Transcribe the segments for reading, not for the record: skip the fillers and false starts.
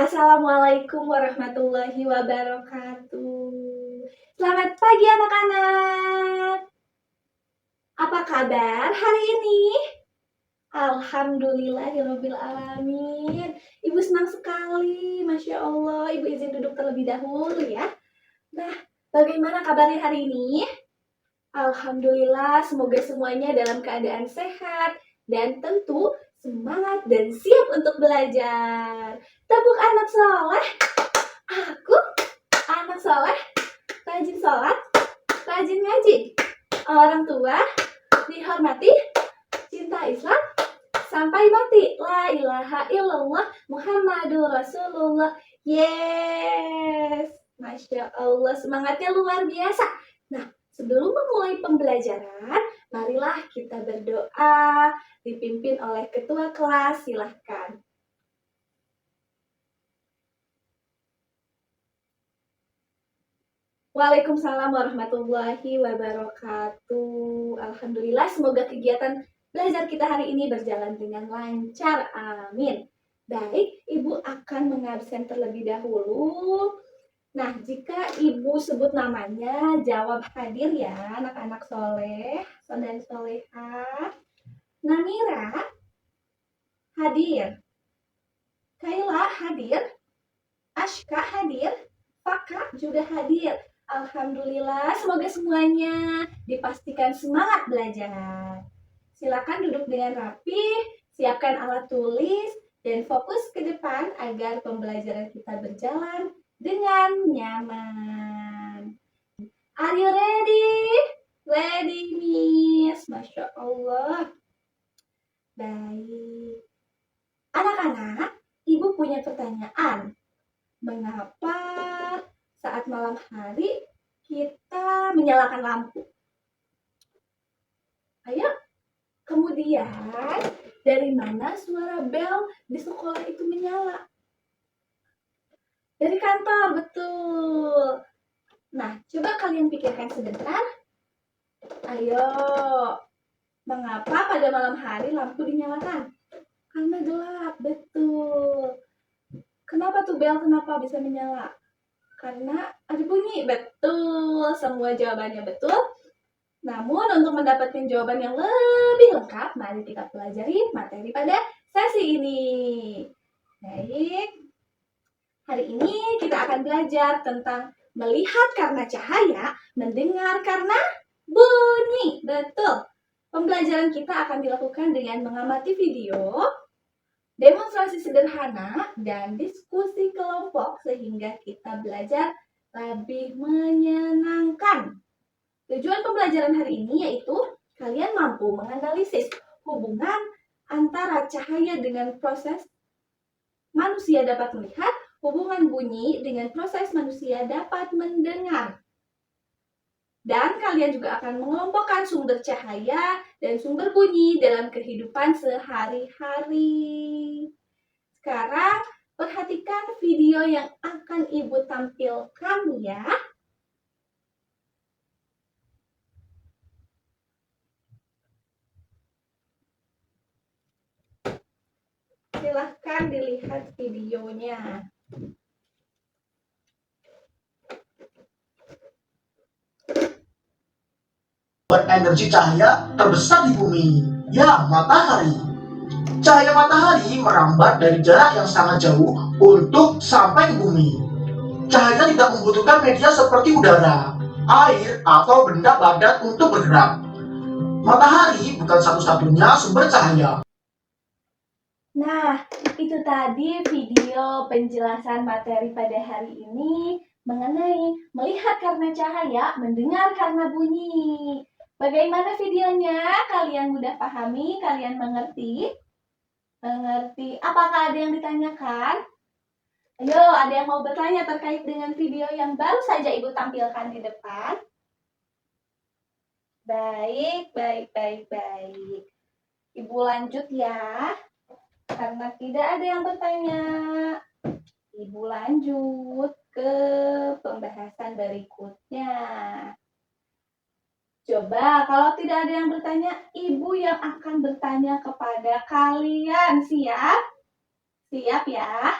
Assalamualaikum warahmatullahi wabarakatuh. Selamat pagi anak-anak. Apa kabar hari ini? Alhamdulillahirabbil alamin. Ibu senang sekali, Masya Allah. Ibu izin duduk terlebih dahulu ya. Nah, bagaimana kabarnya hari ini? Alhamdulillah, semoga semuanya dalam keadaan sehat dan tentu semangat dan siap untuk belajar. Tepuk anak soleh. Aku anak soleh, rajin sholat, rajin ngaji. Orang tua dihormati, cinta Islam sampai mati. La ilaha illallah Muhammadur Rasulullah. Yes, Masya Allah, semangatnya luar biasa. Nah, sebelum memulai pembelajaran, marilah kita berdoa dipimpin oleh ketua kelas. Silahkan. Waalaikumsalam warahmatullahi wabarakatuh. Alhamdulillah, semoga kegiatan belajar kita hari ini berjalan dengan lancar. Amin. Baik, Ibu akan mengabsen terlebih dahulu. Nah, jika Ibu sebut namanya, jawab hadir ya, anak-anak soleh, saudari solehah. Namira, hadir. Kaila, hadir. Ashka, hadir. Faka juga hadir. Alhamdulillah, semoga semuanya dipastikan semangat belajar. Silakan duduk dengan rapi, siapkan alat tulis, dan fokus ke depan agar pembelajaran kita berjalan dengan nyaman. Are you ready? Ready, Miss. Masya Allah. Baik. Anak-anak, Ibu punya pertanyaan. Mengapa saat malam hari kita menyalakan lampu? Ayo, kemudian dari mana suara bel di sekolah itu menyala? Dari kantor, betul. Nah, coba kalian pikirkan sebentar. Ayo, mengapa pada malam hari lampu dinyalakan? Karena gelap, betul. Kenapa tuh bel, kenapa bisa menyala? Karena ada bunyi, betul. Semua jawabannya betul. Namun untuk mendapatkan jawaban yang lebih lengkap, mari kita pelajari materi pada sesi ini. Baik, hari ini kita akan belajar tentang melihat karena cahaya, mendengar karena bunyi. Betul. Pembelajaran kita akan dilakukan dengan mengamati video, demonstrasi sederhana, dan diskusi kelompok sehingga kita belajar lebih menyenangkan. Tujuan pembelajaran hari ini yaitu kalian mampu menganalisis hubungan antara cahaya dengan proses manusia dapat melihat, hubungan bunyi dengan proses manusia dapat mendengar. Dan kalian juga akan mengelompokkan sumber cahaya dan sumber bunyi dalam kehidupan sehari-hari. Sekarang perhatikan video yang akan Ibu tampilkan ya. Silahkan dilihat videonya. Energi cahaya terbesar di bumi, ya matahari. Cahaya matahari merambat dari jarak yang sangat jauh untuk sampai ke bumi. Cahaya tidak membutuhkan media seperti udara, air, atau benda padat untuk bergerak. Matahari bukan satu-satunya sumber cahaya. Nah, itu tadi video penjelasan materi pada hari ini mengenai melihat karena cahaya, mendengar karena bunyi. Bagaimana videonya? Kalian mudah pahami? Kalian mengerti? Mengerti? Apakah ada yang ditanyakan? Ayo, ada yang mau bertanya terkait dengan video yang baru saja Ibu tampilkan di depan? Baik. Ibu lanjut ya. Karena tidak ada yang bertanya, Ibu lanjut ke pembahasan berikutnya. Coba kalau tidak ada yang bertanya, Ibu yang akan bertanya kepada kalian. Siap? Siap ya?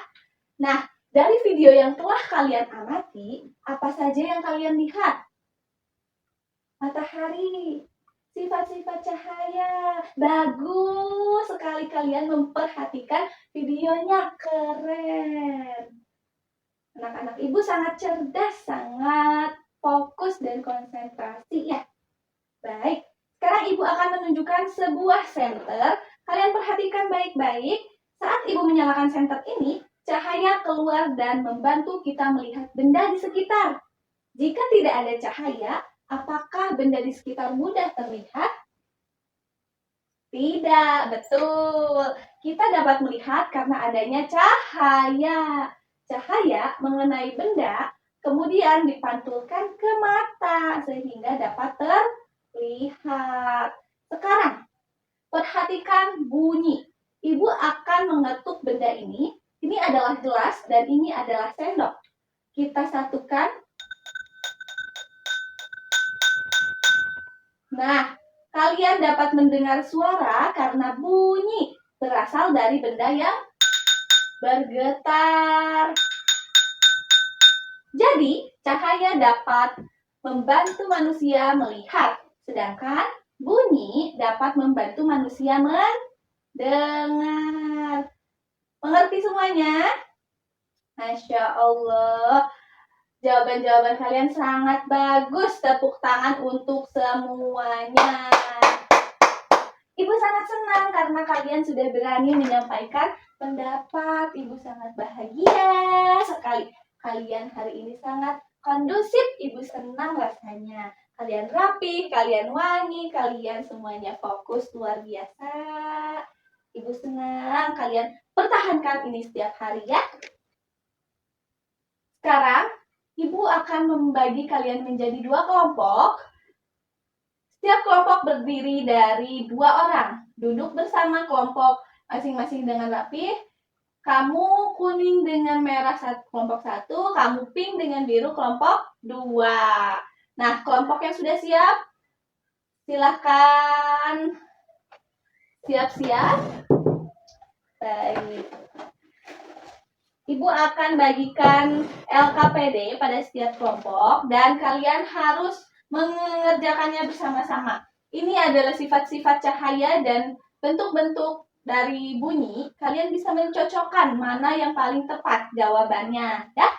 Nah, Dari video yang telah kalian amati, apa saja yang kalian lihat? Matahari, sifat-sifat cahaya. Bagus sekali kalian memperhatikan videonya, keren. Anak-anak ibu sangat cerdas, sangat fokus dan konsentrasi ya. Baik, sekarang ibu akan menunjukkan sebuah senter. Kalian perhatikan baik-baik. Saat ibu menyalakan senter ini, cahaya keluar dan membantu kita melihat benda di sekitar. Jika tidak ada cahaya, apakah benda di sekitar mudah terlihat? Tidak, betul. Kita dapat melihat karena adanya cahaya. Cahaya mengenai benda, kemudian dipantulkan ke mata sehingga dapat terlihat. Sekarang, perhatikan bunyi. Ibu akan mengetuk benda ini. Ini adalah gelas dan ini adalah sendok. Kita satukan. Nah, kalian dapat mendengar suara karena bunyi berasal dari benda yang bergetar. Jadi, cahaya dapat membantu manusia melihat, sedangkan bunyi dapat membantu manusia mendengar. Mengerti semuanya? Masya Allah. Jawaban-jawaban kalian sangat bagus. Tepuk tangan untuk semuanya. Ibu sangat senang karena kalian sudah berani menyampaikan pendapat. Ibu sangat bahagia sekali. Kalian hari ini sangat kondusif. Ibu senang rasanya. Kalian rapi, kalian wangi, kalian semuanya fokus luar biasa. Ibu senang kalian pertahankan ini setiap hari ya. Sekarang, Ibu akan membagi kalian menjadi 2 kelompok. Setiap kelompok berdiri dari 2 orang. Duduk bersama kelompok masing-masing dengan rapi. Kamu kuning dengan merah kelompok 1, kamu pink dengan biru kelompok 2. Nah, kelompok yang sudah siap, silahkan siap-siap. Baik. Ibu akan bagikan LKPD pada setiap kelompok dan kalian harus mengerjakannya bersama-sama. Ini adalah sifat-sifat cahaya dan bentuk-bentuk dari bunyi. Kalian bisa mencocokkan mana yang paling tepat jawabannya, ya.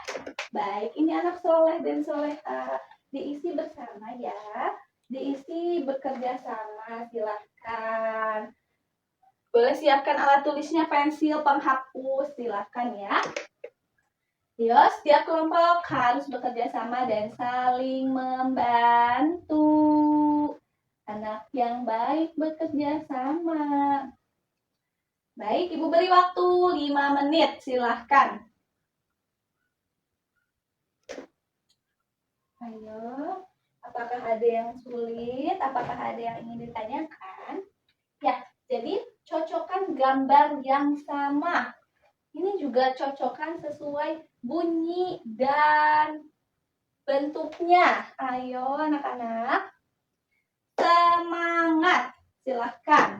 Baik, ini anak soleh dan soleha. Diisi bersama ya. Diisi bekerja sama, silahkan. Boleh siapkan alat tulisnya, pensil, penghapus, silakan ya. Yo, setiap kelompok harus bekerja sama dan saling membantu. Anak yang baik bekerja sama. Baik, Ibu beri waktu 5 menit, silahkan. Ayo, apakah ada yang sulit? Apakah ada yang ingin ditanyakan? Ya, jadi cocokkan gambar yang sama. Ini juga cocokkan sesuai bunyi dan bentuknya. Ayo anak-anak, semangat, silahkan.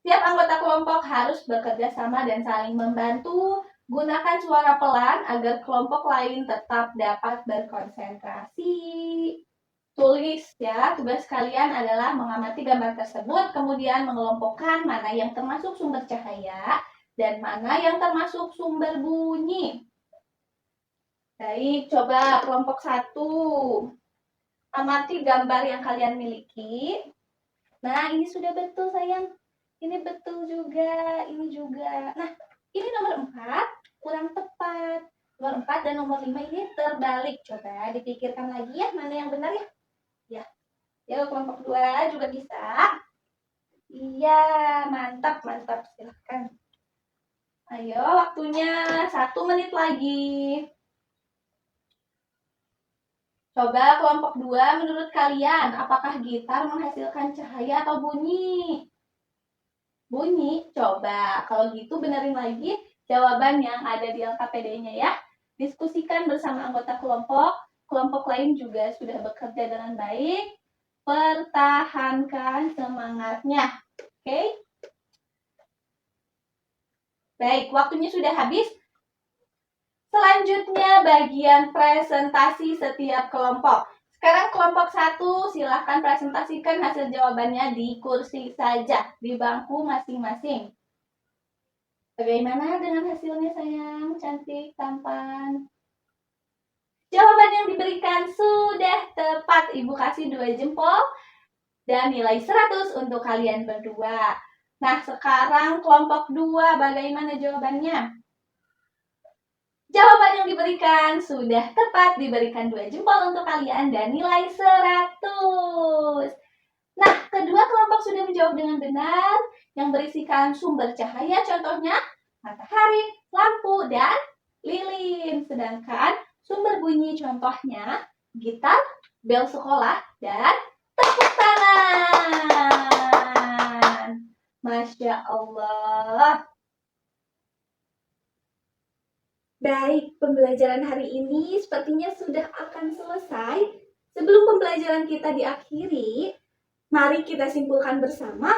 Setiap anggota kelompok harus bekerja sama dan saling membantu. Gunakan suara pelan agar kelompok lain tetap dapat berkonsentrasi. Tulis ya, tugas kalian adalah mengamati gambar tersebut, kemudian mengelompokkan mana yang termasuk sumber cahaya dan mana yang termasuk sumber bunyi. Baik, coba kelompok 1. Amati gambar yang kalian miliki. Nah, ini sudah betul sayang. Ini betul juga, ini juga. Nah, ini nomor 4 kurang tepat. Nomor 4 dan nomor 5 ini terbalik. Coba dipikirkan lagi ya, mana yang benar ya. Ya, ya kelompok 2 juga bisa. Iya, mantap, mantap. Silahkan. Ayo, waktunya 1 menit lagi. Coba kelompok 2, menurut kalian, apakah gitar menghasilkan cahaya atau bunyi? Bunyi, coba. Kalau gitu benerin lagi jawaban yang ada di LKPD-nya ya. Diskusikan bersama anggota kelompok. Kelompok lain juga sudah bekerja dengan baik. Pertahankan semangatnya. Oke? Baik, waktunya sudah habis. Selanjutnya bagian presentasi setiap kelompok. Sekarang kelompok 1 silahkan presentasikan hasil jawabannya di kursi saja, di bangku masing-masing. Bagaimana dengan hasilnya sayang? Cantik, tampan. Jawaban yang diberikan sudah tepat. Ibu kasih 2 jempol dan nilai 100 untuk kalian berdua. Nah, sekarang kelompok 2 bagaimana jawabannya? Jawaban yang diberikan sudah tepat, diberikan 2 jempol untuk kalian dan nilai 100. Nah, kedua kelompok sudah menjawab dengan benar yang berisikan sumber cahaya, contohnya matahari, lampu, dan lilin. Sedangkan sumber bunyi contohnya gitar, bel sekolah, dan tepuk tangan. Masya Allah. Baik, pembelajaran hari ini sepertinya sudah akan selesai. Sebelum pembelajaran kita diakhiri, mari kita simpulkan bersama.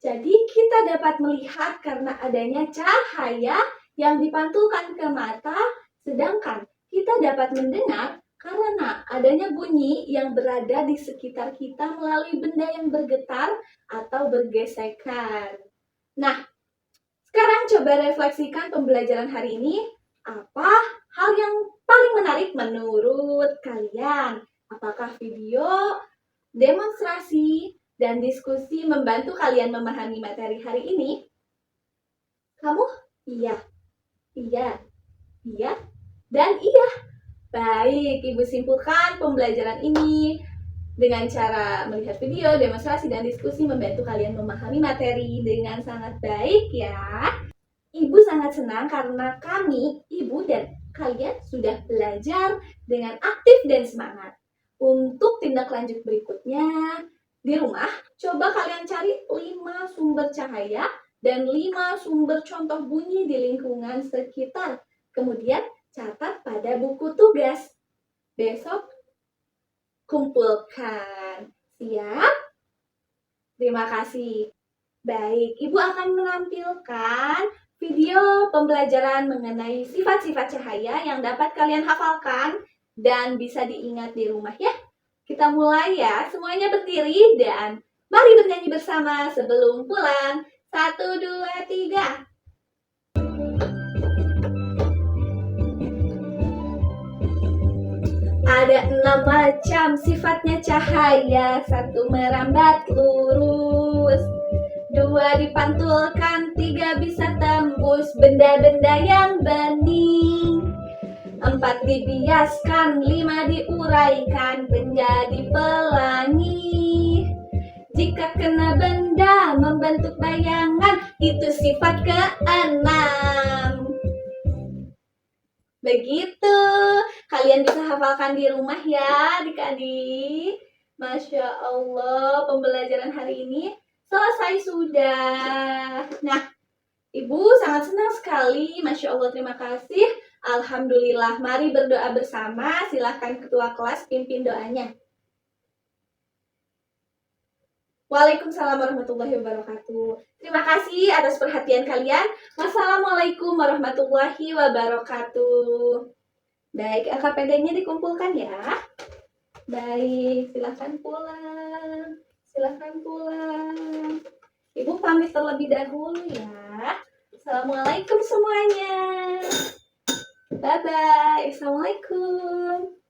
Jadi kita dapat melihat karena adanya cahaya yang dipantulkan ke mata, sedangkan kita dapat mendengar karena adanya bunyi yang berada di sekitar kita melalui benda yang bergetar atau bergesekan. Nah, sekarang coba refleksikan pembelajaran hari ini. Apa hal yang paling menarik menurut kalian? Apakah video, demonstrasi, dan diskusi membantu kalian memahami materi hari ini? Kamu? Iya, iya, iya, dan iya. Baik, Ibu simpulkan pembelajaran ini dengan cara melihat video, demonstrasi, dan diskusi membantu kalian memahami materi dengan sangat baik ya. Ibu sangat senang karena kami, Ibu, dan kalian sudah belajar dengan aktif dan semangat. Untuk tindak lanjut berikutnya, di rumah, coba kalian cari 5 sumber cahaya dan 5 sumber contoh bunyi di lingkungan sekitar. Kemudian catat pada buku tugas. Besok kumpulkan. Siap? Terima kasih. Baik, Ibu akan menampilkan video pembelajaran mengenai sifat-sifat cahaya yang dapat kalian hafalkan dan bisa diingat di rumah ya. Kita mulai ya, semuanya berdiri dan mari bernyanyi bersama sebelum pulang. 1, 2, 3. Ada 6 macam sifatnya cahaya. 1 merambat lurus, 2 dipantulkan, 3 bisa tembus benda-benda yang bening, 4 dibiaskan, 5 diuraikan menjadi pelangi. Jika kena benda membentuk bayangan, itu sifat ke-6. Begitu, kalian bisa hafalkan di rumah ya adik-adik. Masya Allah, pembelajaran hari ini selesai sudah. Nah, Ibu sangat senang sekali. Masya Allah, terima kasih. Alhamdulillah, mari berdoa bersama. Silahkan ketua kelas pimpin doanya. Waalaikumsalam warahmatullahi wabarakatuh. Terima kasih atas perhatian kalian. Wassalamualaikum warahmatullahi wabarakatuh. Baik, LKPD-nya dikumpulkan ya. Baik, silahkan pulang. Silahkan pulang. Ibu pamit terlebih dahulu ya. Assalamualaikum semuanya. Bye-bye. Assalamualaikum.